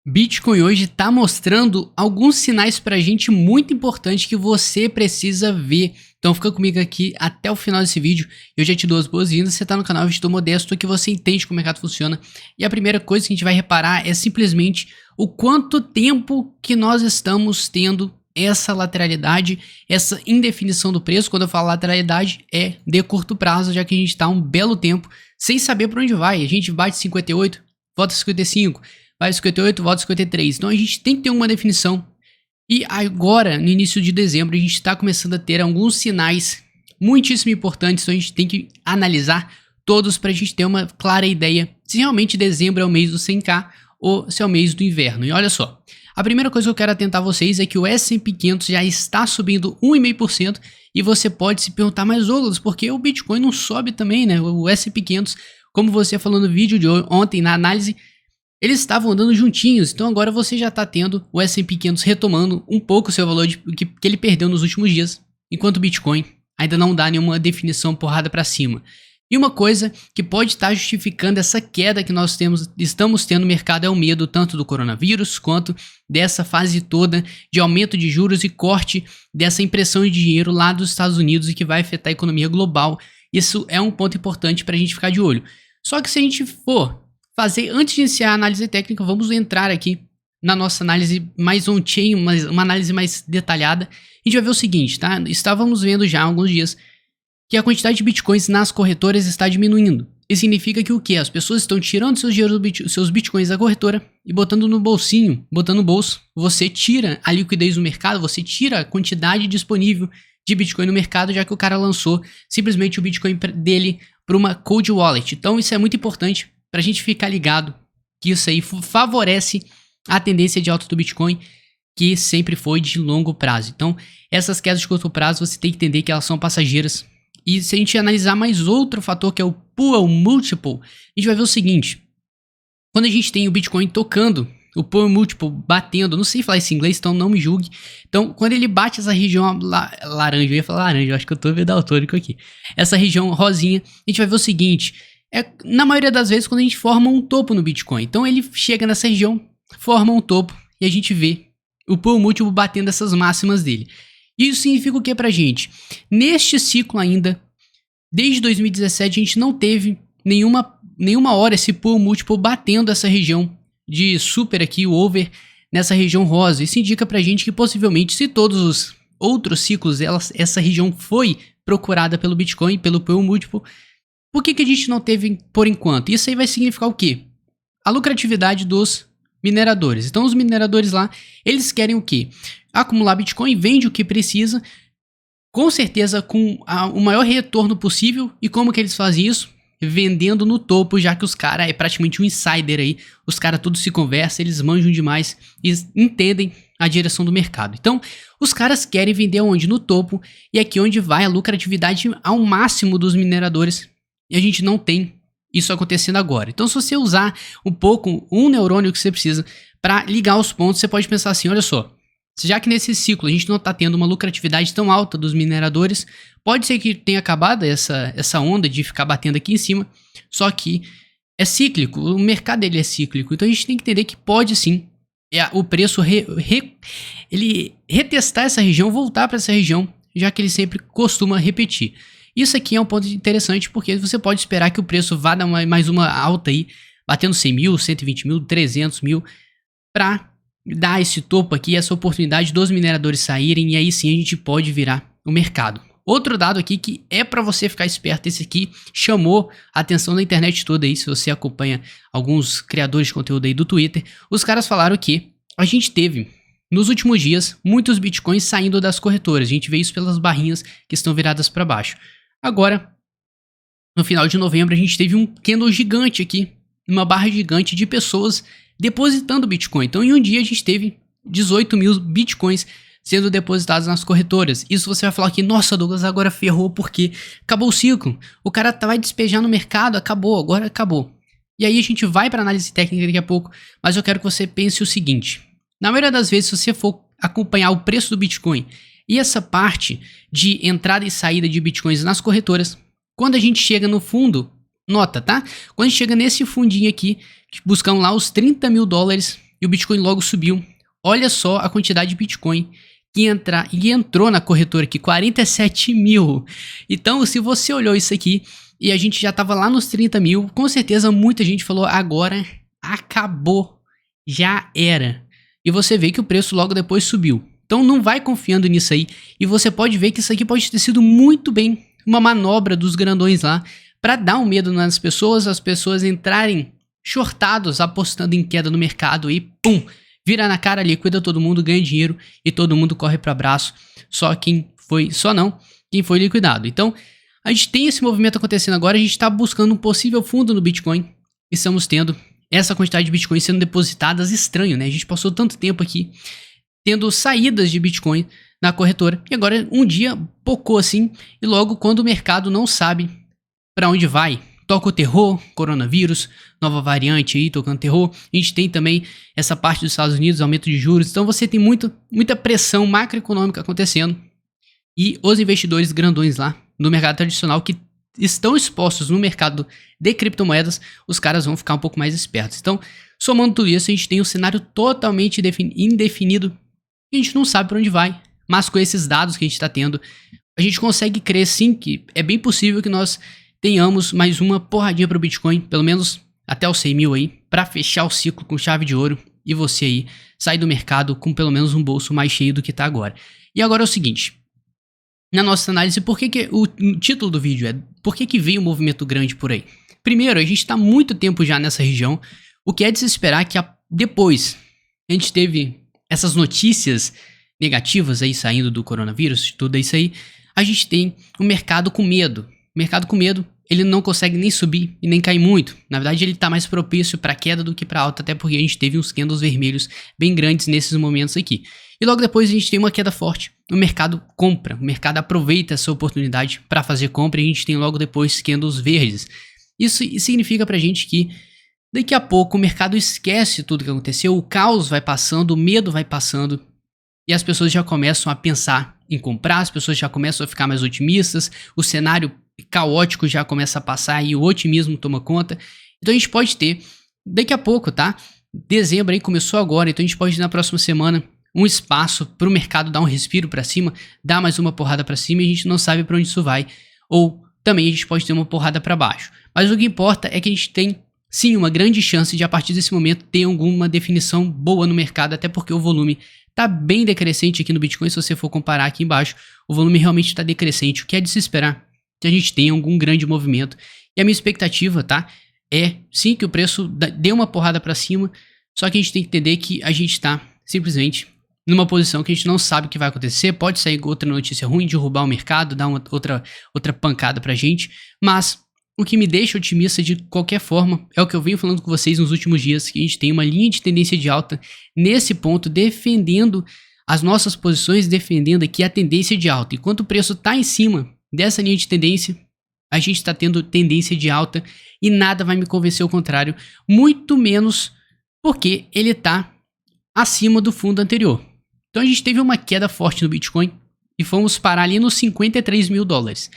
Bitcoin hoje está mostrando alguns sinais para a gente muito importantes que você precisa ver. Então fica comigo aqui até o final desse vídeo. Eu já te dou as boas-vindas. Você está no canal Investidor Modesto, que você entende como o mercado funciona. E a primeira coisa que a gente vai reparar é simplesmente o quanto tempo que nós estamos tendo essa lateralidade, essa indefinição do preço. Quando eu falo lateralidade, é de curto prazo, já que a gente está um belo tempo sem saber para onde vai. A gente bate 58, volta 55. Vai 58, volta 53. Então a gente tem que ter uma definição. E agora, no início de dezembro, a gente está começando a ter alguns sinais muitíssimo importantes. Então a gente tem que analisar todos para a gente ter uma clara ideia se realmente dezembro é o mês do 100k ou se é o mês do inverno. E olha só, a primeira coisa que eu quero atentar vocês é que o S&P 500 já está subindo 1,5%. E você pode se perguntar, mas Douglas, por que o Bitcoin não sobe também, né? O S&P 500, como você falou no vídeo de ontem na análise, eles estavam andando juntinhos, então agora você já está tendo o S&P 500 retomando um pouco o seu valor que ele perdeu nos últimos dias, enquanto o Bitcoin ainda não dá nenhuma definição porrada para cima. E uma coisa que pode estar justificando essa queda que nós estamos tendo no mercado é o medo tanto do coronavírus quanto dessa fase toda de aumento de juros e corte dessa impressão de dinheiro lá dos Estados Unidos e que vai afetar a economia global. Isso é um ponto importante para a gente ficar de olho. Só que se a gente for antes de iniciar a análise técnica, vamos entrar aqui na nossa análise mais on-chain, uma análise mais detalhada. A gente vai ver o seguinte, tá? Estávamos vendo já há alguns dias que a quantidade de bitcoins nas corretoras está diminuindo. Isso significa que o quê? As pessoas estão tirando seus bitcoins da corretora e botando no bolsinho, botando no bolso. Você tira a liquidez do mercado, você tira a quantidade disponível de bitcoin no mercado, já que o cara lançou simplesmente o bitcoin dele para uma cold wallet. Então isso é muito importante para a gente ficar ligado que isso aí favorece a tendência de alta do Bitcoin, que sempre foi de longo prazo. Então, essas quedas de curto prazo, você tem que entender que elas são passageiras. E se a gente analisar mais outro fator, que é o Pull Multiple, a gente vai ver o seguinte. Quando a gente tem o Bitcoin tocando, o Pull Multiple batendo, não sei falar isso em inglês, então não me julgue. Então, quando ele bate essa região laranja, eu ia falar laranja, eu acho que eu tô meio daltônico aqui. Essa região rosinha, a gente vai ver o seguinte. Na maioria das vezes, quando a gente forma um topo no Bitcoin. Então ele chega nessa região, forma um topo e a gente vê o Pull Múltiplo batendo essas máximas dele. E isso significa o que pra gente? Neste ciclo ainda, desde 2017, a gente não teve nenhuma hora esse Pull Múltiplo batendo essa região de super aqui, o over, nessa região rosa. Isso indica pra gente que possivelmente, se todos os outros ciclos, essa região foi procurada pelo Bitcoin, pelo Pull Múltiplo, por que a gente não teve por enquanto? Isso aí vai significar o quê? A lucratividade dos mineradores. Então os mineradores lá, eles querem o quê? Acumular Bitcoin, vende o que precisa, com certeza com o maior retorno possível. E como que eles fazem isso? Vendendo no topo, já que os caras é praticamente um insider aí. Os caras todos se conversam, eles manjam demais e entendem a direção do mercado. Então, os caras querem vender onde? No topo. E aqui onde vai a lucratividade ao máximo dos mineradores. E a gente não tem isso acontecendo agora. Então, se você usar um neurônio que você precisa para ligar os pontos, você pode pensar assim, olha só, já que nesse ciclo a gente não está tendo uma lucratividade tão alta dos mineradores, pode ser que tenha acabado essa onda de ficar batendo aqui em cima, só que é cíclico, o mercado dele é cíclico, então a gente tem que entender que pode sim o preço ele retestar essa região, voltar para essa região, já que ele sempre costuma repetir. Isso aqui é um ponto interessante porque você pode esperar que o preço vá dar mais uma alta aí, batendo 100 mil, 120 mil, 300 mil, para dar esse topo aqui, essa oportunidade dos mineradores saírem e aí sim a gente pode virar o mercado. Outro dado aqui que é para você ficar esperto, esse aqui chamou a atenção da internet toda aí, se você acompanha alguns criadores de conteúdo aí do Twitter, os caras falaram que a gente teve nos últimos dias muitos bitcoins saindo das corretoras, a gente vê isso pelas barrinhas que estão viradas para baixo. Agora, no final de novembro, a gente teve um candle gigante aqui, uma barra gigante de pessoas depositando Bitcoin. Então, em um dia, a gente teve 18 mil Bitcoins sendo depositados nas corretoras. Isso você vai falar que, nossa, Douglas, agora ferrou porque acabou o ciclo. O cara vai despejar no mercado, acabou, agora acabou. E aí a gente vai para análise técnica daqui a pouco, mas eu quero que você pense o seguinte. Na maioria das vezes, se você for acompanhar o preço do Bitcoin e essa parte de entrada e saída de bitcoins nas corretoras, quando a gente chega no fundo, nota, tá? Quando a gente chega nesse fundinho aqui, buscamos lá os 30 mil dólares, e o Bitcoin logo subiu. Olha só a quantidade de Bitcoin que entrou na corretora aqui, 47 mil. Então, se você olhou isso aqui e a gente já tava lá nos 30 mil, com certeza muita gente falou, agora acabou, já era. E você vê que o preço logo depois subiu. Então não vai confiando nisso aí. E você pode ver que isso aqui pode ter sido muito bem uma manobra dos grandões lá para dar um medo nas pessoas, as pessoas entrarem shortados, apostando em queda no mercado e pum, vira na cara, liquida todo mundo, ganha dinheiro e todo mundo corre para abraço. Quem foi liquidado. Então, a gente tem esse movimento acontecendo agora, a gente está buscando um possível fundo no Bitcoin. E estamos tendo essa quantidade de Bitcoin sendo depositadas, estranho, né? A gente passou tanto tempo aqui tendo saídas de Bitcoin na corretora e agora um dia pocou assim e logo quando o mercado não sabe para onde vai, toca o terror, coronavírus, nova variante aí tocando terror. A gente tem também essa parte dos Estados Unidos, aumento de juros. Então você tem muita pressão macroeconômica acontecendo. E os investidores grandões lá no mercado tradicional que estão expostos no mercado de criptomoedas, os caras vão ficar um pouco mais espertos. Então, somando tudo isso, a gente tem um cenário totalmente indefinido. E a gente não sabe para onde vai. Mas com esses dados que a gente está tendo, a gente consegue crer sim que é bem possível que nós tenhamos mais uma porradinha para o Bitcoin, pelo menos até os 100 mil aí, para fechar o ciclo com chave de ouro e você aí sair do mercado com pelo menos um bolso mais cheio do que está agora. E agora é o seguinte, na nossa análise, por que o título do vídeo é por que veio um movimento grande por aí? Primeiro, a gente está há muito tempo já nessa região, o que é de se esperar que depois a gente teve essas notícias negativas aí saindo do coronavírus, tudo isso aí, a gente tem o mercado com medo. O mercado com medo, ele não consegue nem subir e nem cair muito. Na verdade, ele está mais propício para queda do que para alta, até porque a gente teve uns candles vermelhos bem grandes nesses momentos aqui. E logo depois a gente tem uma queda forte. O mercado compra, o mercado aproveita essa oportunidade para fazer compra e a gente tem logo depois candles verdes. Isso significa para a gente que daqui a pouco o mercado esquece tudo que aconteceu, o caos vai passando, o medo vai passando e as pessoas já começam a pensar em comprar, as pessoas já começam a ficar mais otimistas, o cenário caótico já começa a passar e o otimismo toma conta. Então a gente pode ter, daqui a pouco, tá? Dezembro aí começou agora, então a gente pode ter na próxima semana um espaço para o mercado dar um respiro para cima, dar mais uma porrada para cima e a gente não sabe para onde isso vai. Ou também a gente pode ter uma porrada para baixo. Mas o que importa é que a gente tem sim uma grande chance de a partir desse momento ter alguma definição boa no mercado, até porque o volume está bem decrescente aqui no Bitcoin. Se você for comparar aqui embaixo, o volume realmente está decrescente, o que é de se esperar que a gente tenha algum grande movimento. E a minha expectativa, tá? É sim que o preço dê uma porrada para cima, só que a gente tem que entender que a gente está simplesmente numa posição que a gente não sabe o que vai acontecer. Pode sair outra notícia ruim, derrubar o mercado, dar uma outra pancada pra gente, mas o que me deixa otimista de qualquer forma é o que eu venho falando com vocês nos últimos dias, que a gente tem uma linha de tendência de alta nesse ponto, defendendo as nossas posições, defendendo aqui a tendência de alta. Enquanto o preço está em cima dessa linha de tendência, a gente está tendo tendência de alta e nada vai me convencer ao contrário, muito menos porque ele está acima do fundo anterior. Então a gente teve uma queda forte no Bitcoin e fomos parar ali nos 53 mil dólares.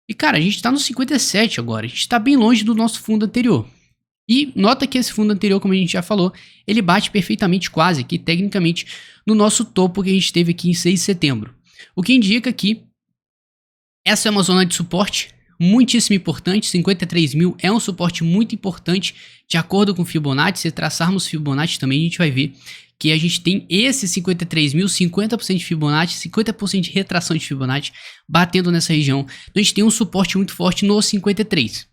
E cara, a gente está nos 57 agora, a gente está bem longe do nosso fundo anterior. E nota que esse fundo anterior, como a gente já falou, ele bate perfeitamente quase aqui, tecnicamente, no nosso topo que a gente teve aqui em 6 de setembro. O que indica que essa é uma zona de suporte muitíssimo importante, 53 mil é um suporte muito importante de acordo com Fibonacci. Se traçarmos Fibonacci também a gente vai ver que a gente tem esse 53 mil, 50% de Fibonacci, 50% de retração de Fibonacci batendo nessa região. Então a gente tem um suporte muito forte no 53.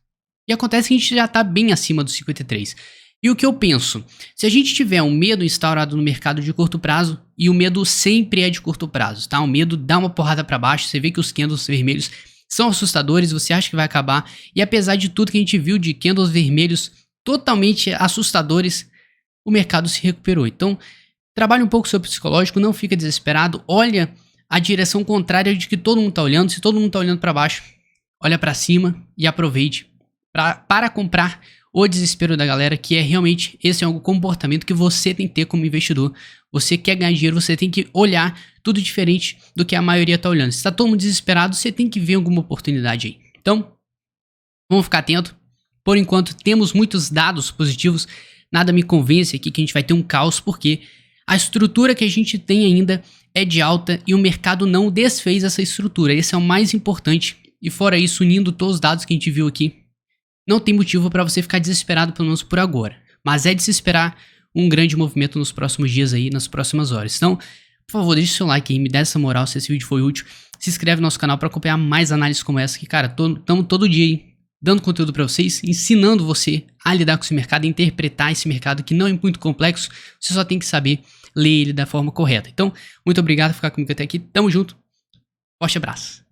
E acontece que a gente já está bem acima do 53. E o que eu penso? Se a gente tiver um medo instaurado no mercado de curto prazo, e o medo sempre é de curto prazo, tá? O medo dá uma porrada para baixo, você vê que os candles vermelhos são assustadores, você acha que vai acabar, e apesar de tudo que a gente viu de candles vermelhos totalmente assustadores, o mercado se recuperou. Então, trabalhe um pouco sobre o psicológico, não fica desesperado, olha a direção contrária de que todo mundo está olhando. Se todo mundo está olhando para baixo, olha para cima e aproveite para comprar o desespero da galera, que é realmente esse é um comportamento que você tem que ter como investidor. Você quer ganhar dinheiro, você tem que olhar tudo diferente do que a maioria está olhando. Se está todo mundo desesperado, você tem que ver alguma oportunidade aí. Então, vamos ficar atento. Por enquanto, temos muitos dados positivos, nada me convence aqui que a gente vai ter um caos, porque a estrutura que a gente tem ainda é de alta e o mercado não desfez essa estrutura. Esse é o mais importante. E fora isso, unindo todos os dados que a gente viu aqui, não tem motivo para você ficar desesperado, pelo menos por agora. Mas é de se esperar um grande movimento nos próximos dias aí, nas próximas horas. Então, por favor, deixe seu like aí, me dê essa moral se esse vídeo foi útil. Se inscreve no nosso canal para acompanhar mais análises como essa, que, cara, estamos todo dia aí dando conteúdo para vocês, ensinando você a lidar com esse mercado, a interpretar esse mercado que não é muito complexo, você só tem que saber ler ele da forma correta. Então, muito obrigado por ficar comigo até aqui, tamo junto, forte abraço.